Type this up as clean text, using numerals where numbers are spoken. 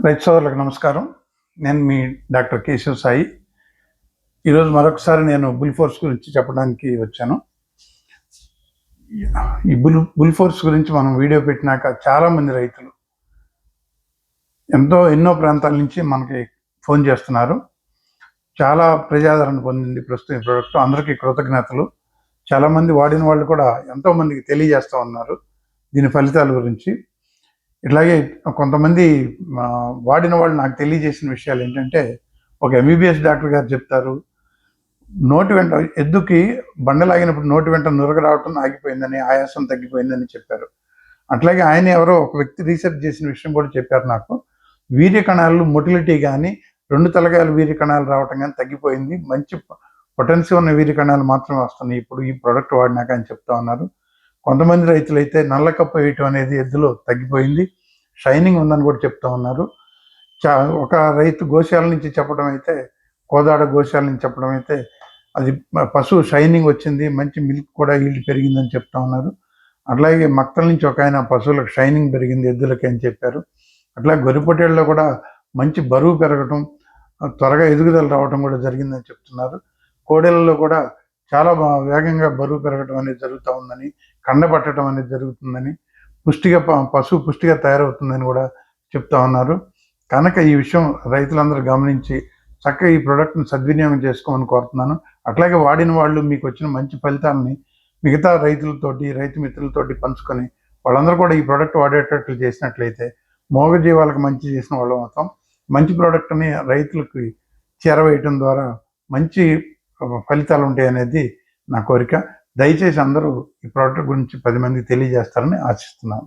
రైతు సోదరులకు నమస్కారం. నేను మీ డాక్టర్ కేశవ్ సాయి. ఈరోజు మరొకసారి నేను బుల్ ఫోర్స్ గురించి చెప్పడానికి వచ్చాను. ఈ బుల్ ఫోర్స్ గురించి మనం వీడియో పెట్టినాక చాలామంది రైతులు ఎన్నో ప్రాంతాల నుంచి మనకి ఫోన్ చేస్తున్నారు. చాలా ప్రజాదరణ పొందింది ప్రస్తుతం ఈ ప్రోడక్ట్. అందరికీ కృతజ్ఞతలు. చాలామంది వాడిన వాళ్ళు కూడా ఎంతోమందికి తెలియజేస్తూ ఉన్నారు దీని ఫలితాల గురించి. ఇట్లాగే కొంతమంది వాడిన వాళ్ళు నాకు తెలియజేసిన విషయాలు ఏంటంటే, ఒక ఎంబీబీఎస్ డాక్టర్ గారు చెప్తారు, నోటి వెంట ఎద్దుకి బండలాగినప్పుడు నోటి వెంట నురగ రావటం ఆగిపోయిందని, ఆయాసం తగ్గిపోయిందని చెప్పారు. అట్లాగే ఆయన ఎవరో ఒక వ్యక్తి రీసెర్చ్ చేసిన విషయం కూడా చెప్పారు నాకు. వీర్య కణాలు మొటిలిటీ కానీ, 2 తలకాయల వీర్య కణాలు రావటం కానీ తగ్గిపోయింది. మంచి పొటెన్షియల్ ఉన్న వీర్య కణాలు మాత్రమే వస్తున్నాయి ఇప్పుడు ఈ ప్రోడక్ట్ వాడినాక అని చెప్తా ఉన్నారు. కొంతమంది రైతులైతే నల్ల కప్ప వేయటం అనేది ఎద్దులో తగ్గిపోయింది, షైనింగ్ ఉందని కూడా చెప్తా ఉన్నారు. ఒక రైతు గోశాల నుంచి చెప్పడం అయితే, కోదాడ గోశాల నుంచి చెప్పడం అయితే, అది పశువు షైనింగ్ వచ్చింది, మంచి మిల్క్ కూడా ఈల్డ్ పెరిగిందని చెప్తా ఉన్నారు. అట్లాగే మక్తల నుంచి ఒక ఆయన పశువులకు షైనింగ్ పెరిగింది ఎద్దులకి అని చెప్పారు. అట్లా గొర్రెపొట్టేళ్ళలో కూడా మంచి బరువు పెరగటం, త్వరగా ఎదుగుదల రావడం కూడా జరిగిందని చెప్తున్నారు. కోడెలలో కూడా చాలా వేగంగా బరువు పెరగడం అనేది జరుగుతూ ఉందని, కండపట్టడం అనేది జరుగుతుందని, పశువు పుష్టిగా తయారవుతుందని కూడా చెప్తా ఉన్నారు. కనుక ఈ విషయం రైతులందరూ గమనించి చక్కగా ఈ ప్రోడక్ట్ని సద్వినియోగం చేసుకోమని కోరుతున్నాను. అట్లాగే వాడిన వాళ్ళు మీకు వచ్చిన మంచి ఫలితాలని మిగతా రైతులతోటి, రైతు మిత్రులతోటి పంచుకొని వాళ్ళందరూ కూడా ఈ ప్రోడక్ట్ వాడేటట్లు చేసినట్లయితే మూగజీవాలకు మంచి చేసిన వాళ్ళం అవుతాం. మంచి ప్రోడక్ట్ని రైతులకి చేరవేయటం ద్వారా మంచి ఫలితాలు ఉంటాయి అనేది నా కోరిక. దయచేసి అందరూ ఈ ప్రోడక్ట్ గురించి 10 మందికి తెలియజేస్తారని ఆశిస్తున్నాను.